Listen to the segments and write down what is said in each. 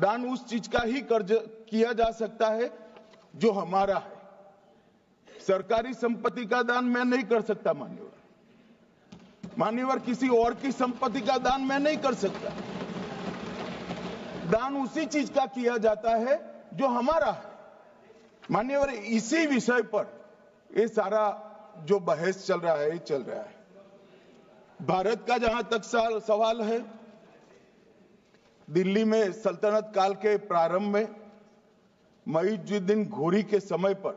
दान उस चीज का ही किया जा सकता है जो हमारा है। सरकारी संपत्ति का दान मैं नहीं कर सकता मान्यवर, किसी और की संपत्ति का दान मैं नहीं कर सकता। दान उसी चीज का किया जाता है जो हमारा है। मान्यवर, इसी विषय पर ये सारा जो बहस चल रहा है चल रहा है। भारत का जहां तक सवाल है, दिल्ली में सल्तनत काल के प्रारंभ में मुइज़ुद्दीन घोरी के समय पर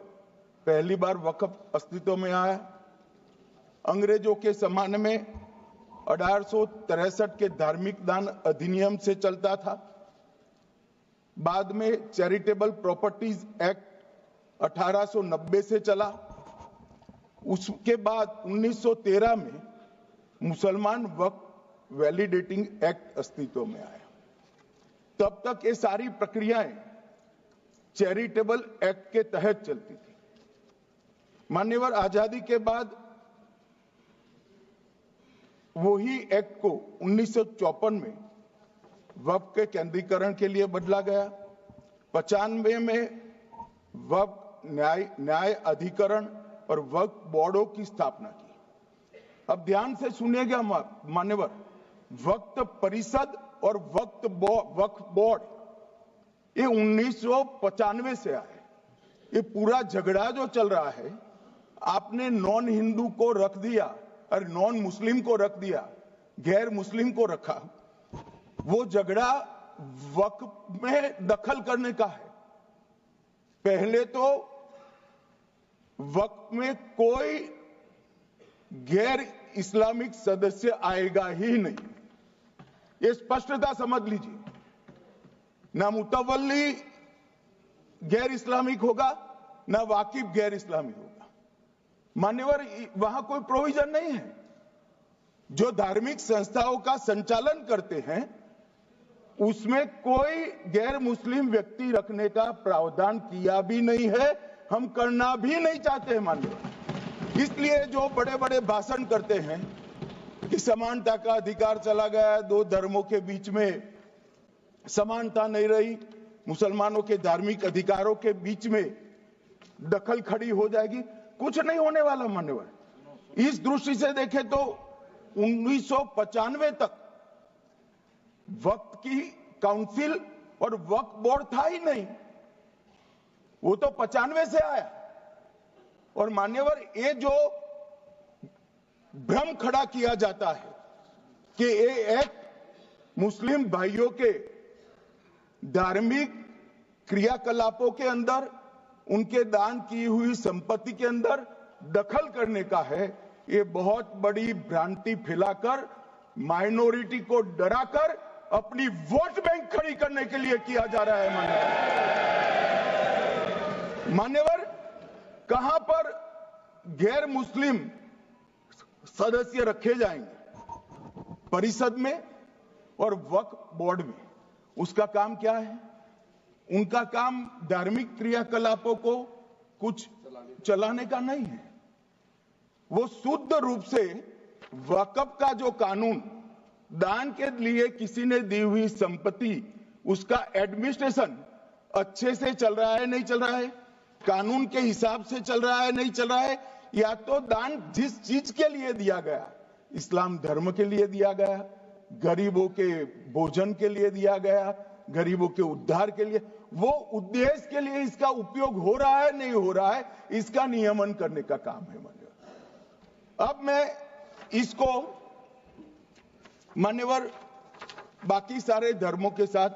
पहली बार वक्फ अस्तित्व में आया। अंग्रेजों के जमाने में 1863 के धार्मिक दान अधिनियम से चलता था। बाद में चैरिटेबल प्रॉपर्टीज एक्ट 1890 से चला। उसके बाद 1913 में मुसलमान वक्फ वैलिडेटिंग एक्ट अस्तित्व में आया। तब तक ये सारी प्रक्रियाएं चैरिटेबल एक्ट के तहत चलती थी। मान्यवर, आजादी के बाद वही एक्ट को 1954 में वक्फ के केंद्रीकरण के लिए बदला गया। 95 में वक्फ न्याय अधिकरण और वक्फ बोर्डों की स्थापना की। अब ध्यान से सुनिएगा मान्यवर, वक्फ परिषद और वक्फ बोर्ड ये 1995 से आए। ये पूरा झगड़ा जो चल रहा है, आपने नॉन हिंदू को रख दिया और नॉन मुस्लिम को रख दिया, गैर मुस्लिम को रखा। वो झगड़ा वक्फ में दखल करने का है। पहले तो वक्फ में कोई गैर इस्लामिक सदस्य आएगा ही नहीं, ये स्पष्टता समझ लीजिए। ना मुतवल्ली गैर इस्लामिक होगा, ना वाकिफ गैर इस्लामिक होगा। मान्यवर, वहां कोई प्रोविजन नहीं है। जो धार्मिक संस्थाओं का संचालन करते हैं उसमें कोई गैर मुस्लिम व्यक्ति रखने का प्रावधान किया भी नहीं है, हम करना भी नहीं चाहते हैं मान्यवर। इसलिए जो बड़े बड़े भाषण करते हैं कि समानता का अधिकार चला गया, दो धर्मों के बीच में समानता नहीं रही, मुसलमानों के धार्मिक अधिकारों के बीच में दखल खड़ी हो जाएगी, कुछ नहीं होने वाला मान्यवर। इस दृष्टि से देखें तो 1995 तक वक्फ की काउंसिल और वक्फ बोर्ड था ही नहीं, वो तो 95 से आया। और मान्यवर, ये जो भ्रम खड़ा किया जाता है कि ये एक्ट मुस्लिम भाइयों के धार्मिक क्रियाकलापों के अंदर, उनके दान की हुई संपत्ति के अंदर दखल करने का है, ये बहुत बड़ी भ्रांति फैलाकर माइनॉरिटी को डराकर अपनी वोट बैंक खड़ी करने के लिए किया जा रहा है मान्यवर। कहां पर गैर मुस्लिम सदस्य रखे जाएंगे? परिषद में और वक्फ बोर्ड में। उसका काम क्या है? उनका काम धार्मिक क्रियाकलापों को कुछ चलाने का नहीं है। वो शुद्ध रूप से वक्फ का जो कानून, दान के लिए किसी ने दी हुई संपत्ति, उसका एडमिनिस्ट्रेशन अच्छे से चल रहा है नहीं चल रहा है, कानून के हिसाब से चल रहा है नहीं चल रहा है, या तो दान जिस चीज के लिए दिया गया, इस्लाम धर्म के लिए दिया गया, गरीबों के भोजन के लिए दिया गया, गरीबों के उद्धार के लिए, वो उद्देश्य के लिए इसका उपयोग हो रहा है नहीं हो रहा है, इसका नियमन करने का काम है मान्यवर। अब मैं इसको मान्यवर बाकी सारे धर्मों के साथ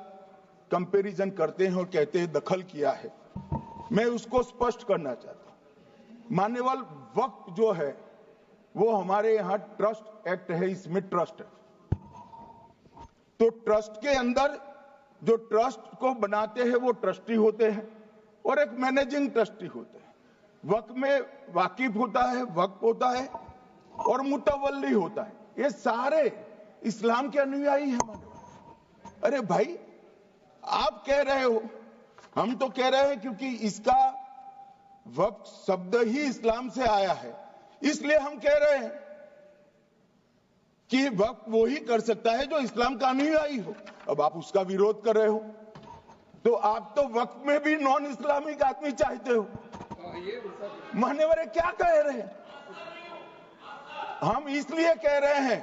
कंपैरिजन करते हैं और कहते हैं दखल किया है। मैं उसको स्पष्ट करना चाहता हूं। मान्यवर, वक्फ जो है वो हमारे यहां ट्रस्ट एक्ट है, इसमें ट्रस्ट है। तो ट्रस्ट के अंदर जो ट्रस्ट को बनाते हैं वो ट्रस्टी होते हैं और एक मैनेजिंग ट्रस्टी होते हैं। वक्फ में वाकिफ होता है, वक्फ होता है और मुतवल्ली होता है। ये सारे इस्लाम के अनुयायी हैं। अरे भाई, आप कह रहे हो, हम तो कह रहे हैं क्योंकि इसका वक्फ शब्द ही इस्लाम से आया है, इसलिए हम कह रहे हैं कि वक्फ वो ही कर सकता है जो इस्लाम का अनुयायी हो। अब आप उसका विरोध कर रहे हो। तो आप तो वक्त में भी नॉन इस्लामिक आदमी चाहते हो। मान्यवर क्या कह रहे हैं? हम इसलिए कह रहे हैं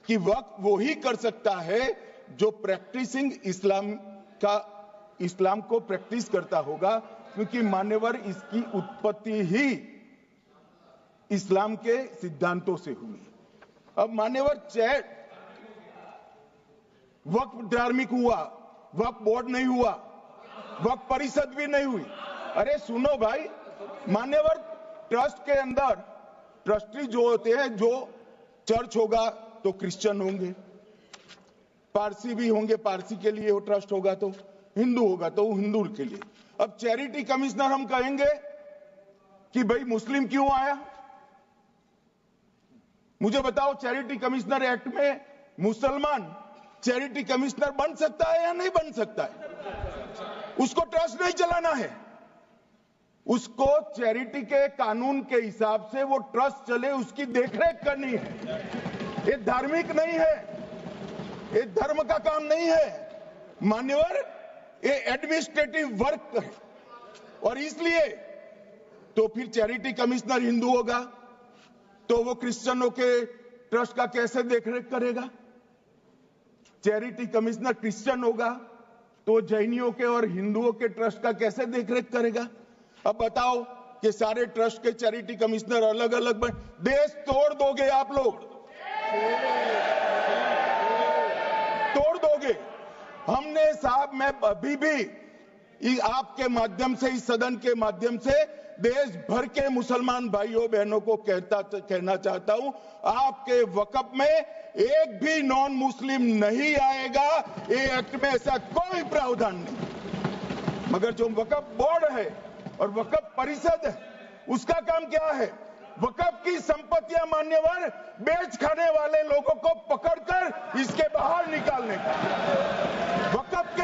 कि वक्त वो ही कर सकता है जो प्रैक्टिसिंग इस्लाम को प्रैक्टिस करता होगा, क्योंकि मान्यवर इसकी उत्पत्ति ही इस्लाम के सिद्धांतों से हुई। अब मान्यवर वक्फ धार्मिक हुआ, वक्फ बोर्ड नहीं हुआ, वक्फ परिषद भी नहीं हुई। अरे सुनो भाई, मान्यवर ट्रस्ट के अंदर ट्रस्टी जो होते हैं, जो चर्च होगा तो क्रिश्चियन होंगे, पारसी भी होंगे, पारसी के लिए वो ट्रस्ट होगा, तो हिंदू होगा तो हिंदू के लिए। अब चैरिटी कमिश्नर हम कहेंगे कि भाई मुस्लिम क्यों आया? मुझे बताओ, चैरिटी कमिश्नर एक्ट में मुसलमान चैरिटी कमिश्नर बन सकता है या नहीं बन सकता है? उसको ट्रस्ट नहीं चलाना है, उसको चैरिटी के कानून के हिसाब से वो ट्रस्ट चले उसकी देखरेख करनी है। ये धार्मिक नहीं है, ये धर्म का काम नहीं है मान्यवर, ये एडमिनिस्ट्रेटिव वर्क है। और इसलिए तो फिर चैरिटी कमिश्नर हिंदू होगा तो वो क्रिश्चियनों के ट्रस्ट का कैसे देखरेख करेगा? चैरिटी कमिश्नर क्रिश्चियन होगा तो जैनियों के और हिंदुओं के ट्रस्ट का कैसे देखरेख करेगा? अब बताओ कि सारे ट्रस्ट के चैरिटी कमिश्नर अलग अलग बन, देश तोड़ दोगे आप लोग, तोड़ दोगे। हमने साहब, मैं अभी भी आपके माध्यम से, इस सदन के माध्यम से देश भर के मुसलमान भाइयों बहनों को कहना चाहता हूं, आपके वक्फ में एक भी नॉन मुस्लिम नहीं आएगा। ये एक्ट में ऐसा कोई प्रावधान नहीं। मगर जो वक्फ बोर्ड है और वक्फ परिषद है, उसका काम क्या है? वक्फ की संपत्तियां मान्यवर बेच खाने वाले लोगों को पकड़कर इसके बाहर निकालने का। वक्फ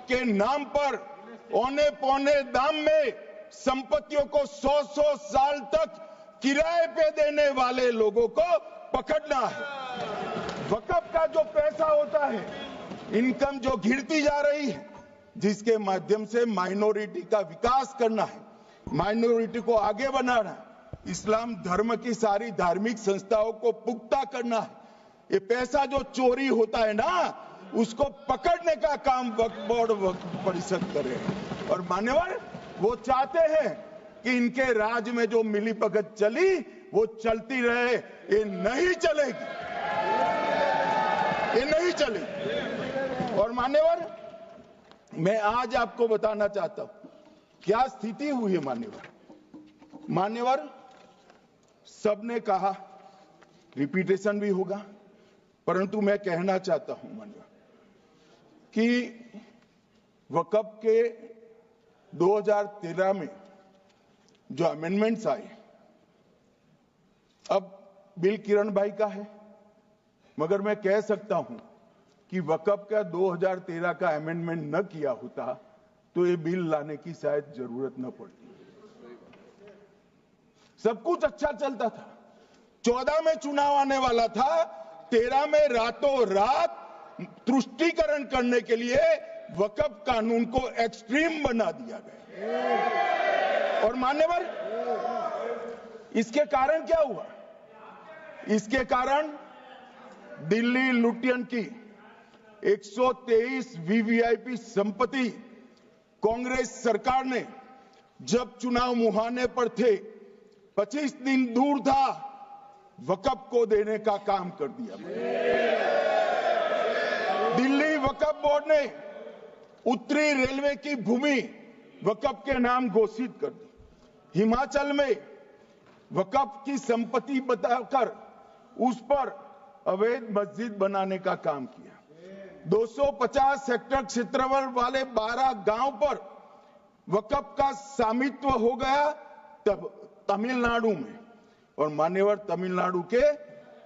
के नाम पर औने पौने दाम में संपत्तियों को 100 साल तक किराए पे देने वाले लोगों को पकड़ना है। वक्फ का जो पैसा होता है, इनकम जो गिरती जा रही है, जिसके माध्यम से माइनॉरिटी का विकास करना है, माइनॉरिटी को आगे बढ़ाना है, इस्लाम धर्म की सारी धार्मिक संस्थाओं को पुख्ता करना है, ये पैसा जो चोरी होता है ना, उसको पकड़ने का काम वक्फ बोर्ड, वक्फ परिषद करे। और मान्यवर वो चाहते हैं कि इनके राज में जो मिलीभगत चली वो चलती रहे, ये नहीं चलेगी, ये नहीं चलेगी। और मान्यवर मैं आज आपको बताना चाहता हूं क्या स्थिति हुई है। मान्यवर सबने कहा, रिपीटेशन भी होगा, परंतु मैं कहना चाहता हूं मान्यवर कि वक्फ के 2013 में जो अमेंडमेंट्स आए, अब बिल किरण भाई का है, मगर मैं कह सकता हूं कि वक्फ का 2013 का अमेंडमेंट न किया होता तो ये बिल लाने की शायद जरूरत न पड़ती। सब कुछ अच्छा चलता था, 14 में चुनाव आने वाला था, 13 में रातों रात तुष्टीकरण करने के लिए वक्फ कानून को एक्सट्रीम बना दिया गया। और मान्यवर इसके कारण क्या हुआ? इसके कारण दिल्ली लुटियन की 123 वीवीआईपी संपत्ति कांग्रेस सरकार ने जब चुनाव मुहाने पर थे, 25 दिन दूर था, वक्फ को देने का काम कर दिया। दिल्ली वक्फ बोर्ड ने उत्तरी रेलवे की भूमि वक्फ के नाम घोषित कर दी। हिमाचल में वक्फ की संपत्ति बताकर उस पर अवैध मस्जिद बनाने का काम किया। 250 हेक्टेयर क्षेत्रफल वाले 12 गांव पर वक्फ का स्वामित्व हो गया तब तमिलनाडु में। और मान्यवर तमिलनाडु के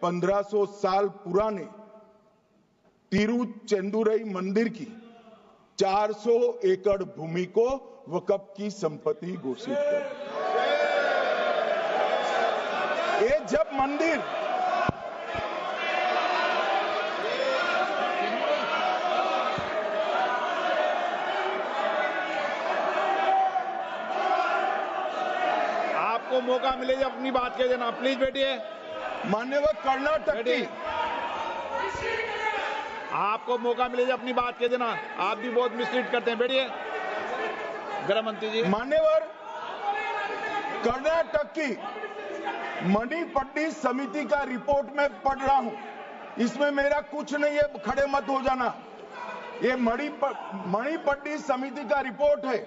1500 साल पुराने तिरुचेंदुरई मंदिर की 400 एकड़ भूमि को वक्फ की संपत्ति घोषित कर। ये जब मंदिर आपको मौका मिले अपनी बात कह देना। प्लीज बैठिए। मान्यवर कर्नाटक की आपको मौका मिले अपनी बात कह देना। आप भी बहुत मिसलीड करते हैं। बैठिए गृह मंत्री जी। मान्यवर कर्नाटक की मणिपट्टी समिति का रिपोर्ट में पढ़ रहा हूं, इसमें मेरा कुछ नहीं है, खड़े मत हो जाना। ये मणिपट्टी समिति का रिपोर्ट है।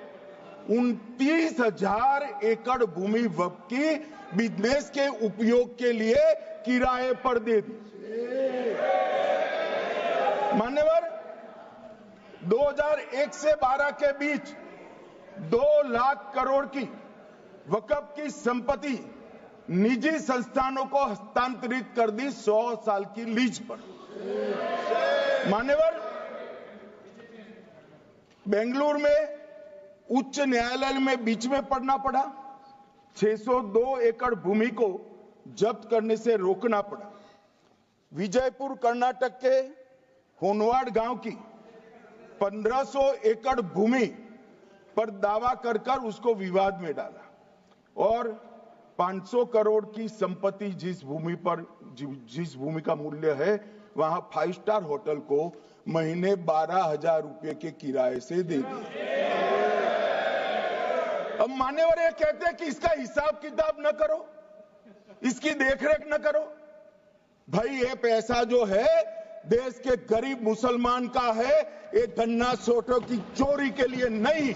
29,000 एकड़ भूमि वक्फ की बिजनेस के उपयोग के लिए किराए पर दे दी। मान्यवर 2001 से 12 के बीच 2 लाख करोड़ की वक्फ की संपत्ति निजी संस्थानों को हस्तांतरित कर दी 100 साल की लीज पर। मान्यवर बेंगलुरु में उच्च न्यायालय में बीच में पढ़ना पड़ा, 602 एकड़ भूमि को जब्त करने से रोकना पड़ा। विजयपुर कर्नाटक के होनवाड़ गांव की 1500 एकड़ भूमि पर दावा कर उसको विवाद में डाला और 500 करोड़ की संपत्ति जिस भूमि का मूल्य है वहां 5 स्टार होटल को महीने 12,000 रुपए के किराए से दे दी। अब मान्यवर ये कहते हैं कि इसका हिसाब किताब न करो, इसकी देखरेख न करो। भाई ये पैसा जो है देश के गरीब मुसलमान का है, ये गन्ना सोटों की चोरी के लिए नहीं,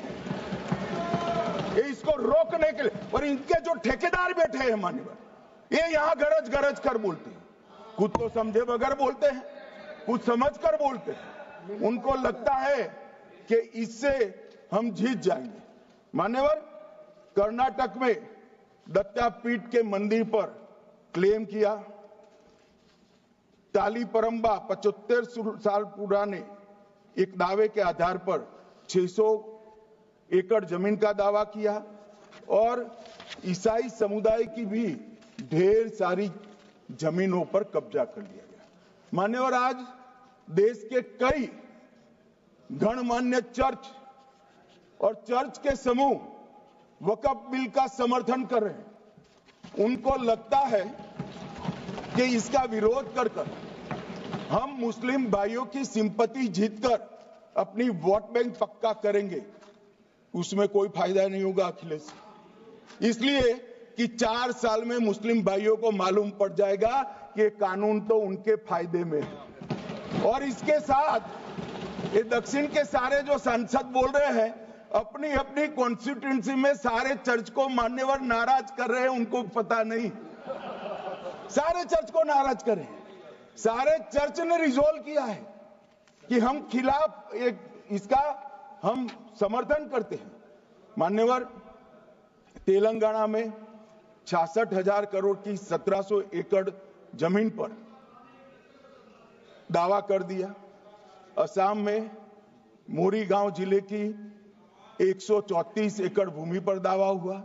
ये इसको रोकने के लिए। और इनके जो ठेकेदार बैठे हैं मान्यवर, ये यहां गरज गरज कर बोलते हैं, कुछ तो समझे बगैर बोलते हैं, कुछ समझ कर बोलते हैं। उनको लगता है कि इससे हम जीत जाएंगे। मान्यवर कर्नाटक में दत्तापीठ के मंदिर पर क्लेम किया, तालीपरंबा 75 साल पुराने एक दावे के आधार पर 600 एकड़ जमीन का दावा किया और ईसाई समुदाय की भी ढेर सारी जमीनों पर कब्जा कर लिया गया। मान्यवर आज देश के कई गणमान्य चर्च और चर्च के समूह वक्फ बिल का समर्थन कर रहे हैं। उनको लगता है कि इसका विरोध कर हम मुस्लिम भाइयों की सिंपैथी जीतकर अपनी वोट बैंक पक्का करेंगे, उसमें कोई फायदा नहीं होगा अखिलेश। इसलिए कि 4 साल में मुस्लिम भाइयों को मालूम पड़ जाएगा कि कानून तो उनके फायदे में है। और इसके साथ ये दक्षिण के सारे जो सांसद बोल रहे हैं, अपनी अपनी कॉन्स्टिट्यूएंसी में सारे चर्च को मान्यवर नाराज कर रहे हैं, उनको पता नहीं। सारे चर्च को नाराज कर रहे हैं। सारे चर्च ने रिजोल्व किया है कि हम खिलाफ इसका हम समर्थन करते हैं। मान्यवर तेलंगाना में 66,000 करोड़ की 1700 एकड़ जमीन पर दावा कर दिया। असम में मोरीगांव जिले की 134 एकड़ भूमि पर दावा हुआ।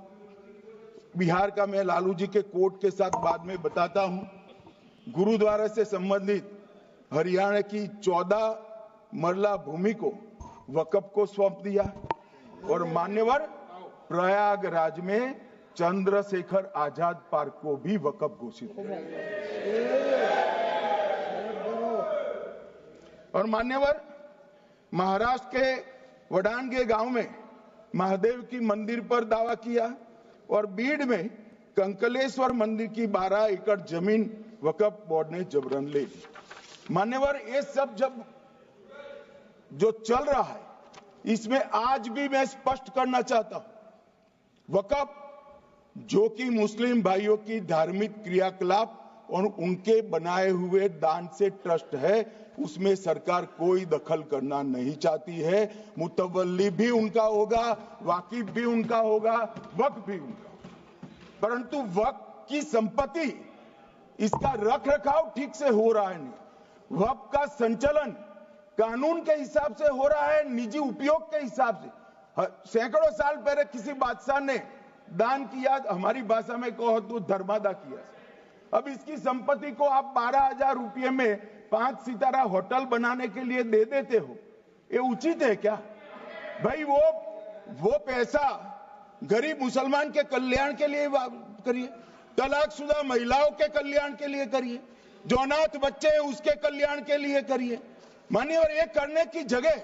बिहार का मैं लालू जी के कोर्ट के साथ बाद में बताता हूं। गुरुद्वारा से संबंधित हरियाणा की 14 मरला भूमि को वक्फ को सौंप दिया और मान्यवर प्रयागराज में चंद्रशेखर आजाद पार्क को भी वक्फ घोषित किया। और मान्यवर महाराष्ट्र के वडानगे गांव में महादेव की मंदिर पर दावा किया और बीड में कंकलेश्वर मंदिर की 12 एकड़ जमीन वक्फ बोर्ड ने जबरन ले ली। मान्यवर ये सब जब जो चल रहा है, इसमें आज भी मैं स्पष्ट करना चाहता हूं, वक्फ जो कि मुस्लिम भाइयों की धार्मिक क्रियाकलाप और उनके बनाए हुए दान से ट्रस्ट है, उसमें सरकार कोई दखल करना नहीं चाहती है। मुतवल्ली भी उनका होगा, वाकिफ भी उनका होगा, वक्फ भी उनका होगा। परंतु वक्फ की संपत्ति, इसका रख रखाव ठीक से हो रहा है नहीं। वक्फ का संचालन कानून के हिसाब से हो रहा है, निजी उपयोग के हिसाब से। सैकड़ों साल पहले किसी बादशाह ने दान किया, हमारी भाषा में कहो तो धर्मादा किया। अब इसकी संपत्ति को आप 12,000 रुपये में 5 सितारा होटल बनाने के लिए दे देते हो, ये उचित है क्या? भाई वो पैसा गरीब मुसलमान के कल्याण के लिए करिए, तलाकशुदा महिलाओं के कल्याण के लिए करिए, जो अनाथ बच्चे हैं उसके कल्याण के लिए करिए। माननीय, ये करने की जगह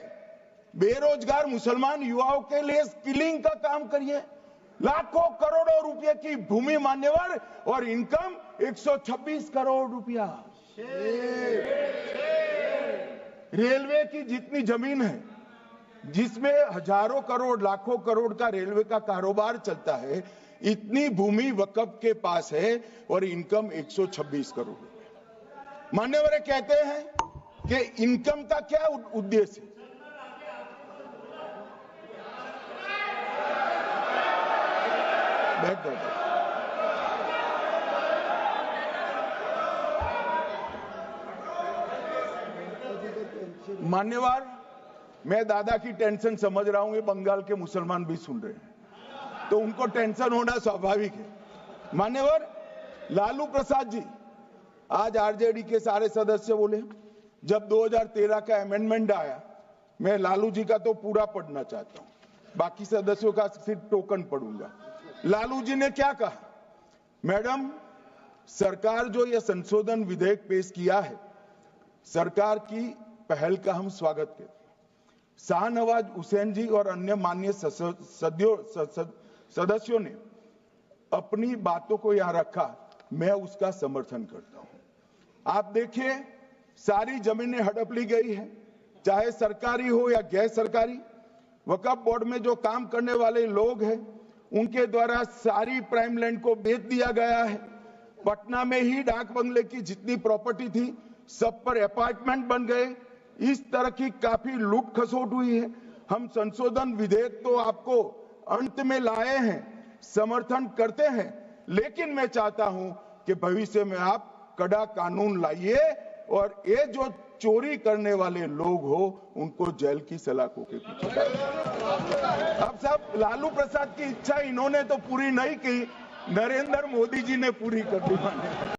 बेरोजगार मुसलमान युवाओं के लिए स्किलिंग का काम करिए। लाखों करोड़ों रुपए की भूमि मान्यवर और इनकम 126 करोड़ रुपया। रेलवे की जितनी जमीन है, जिसमें हजारों करोड़ लाखों करोड़ का रेलवे का कारोबार चलता है, इतनी भूमि वक्फ के पास है और इनकम 126 करोड़ रुपए। मान्यवर कहते हैं कि इनकम का क्या उद्देश्य है? बैठ जाओ। मान्यवर, मैं दादा की टेंशन समझ रहा हूं, ये बंगाल के मुसलमान भी सुन रहे हैं, तो उनको टेंशन होना स्वाभाविक है। मान्यवर, लालू प्रसाद जी, आज आरजेडी के सारे सदस्य बोले, जब 2013 का अमेंडमेंट आया, मैं लालू जी का तो पूरा पढ़ना चाहता हूं, बाकी सदस्यों का सिर्फ टोकन पढ़ूंगा। लालू जी ने क्या कहा? मैडम, सरकार जो यह संशोधन विधेयक पेश किया है, सरकार की पहल का हम स्वागत करते हैं। शाहनवाज हुसैन जी और अन्य माननीय सदस्यों ने अपनी बातों को यहां रखा, मैं उसका समर्थन करता हूं। आप देखिए, सारी जमीनें हड़प ली गई है, चाहे सरकारी हो या गैर सरकारी। वक्फ बोर्ड में जो काम करने वाले लोग हैं, उनके द्वारा सारी प्राइम लैंड को बेच दिया गया है। पटना में ही डाक बंगले की जितनी प्रॉपर्टी थी, सब पर अपार्टमेंट बन गए। इस तरह की काफी लूट खसोट हुई है। हम संशोधन विधेयक तो आपको अंत में लाए हैं, समर्थन करते हैं, लेकिन मैं चाहता हूं कि भविष्य में आप कड़ा कानून लाइए और ये जो चोरी करने वाले लोग हो, उनको जेल की सलाखों के पीछे। अब साहब, लालू प्रसाद की इच्छा इन्होंने तो पूरी नहीं की, नरेंद्र मोदी जी ने पूरी कर दी।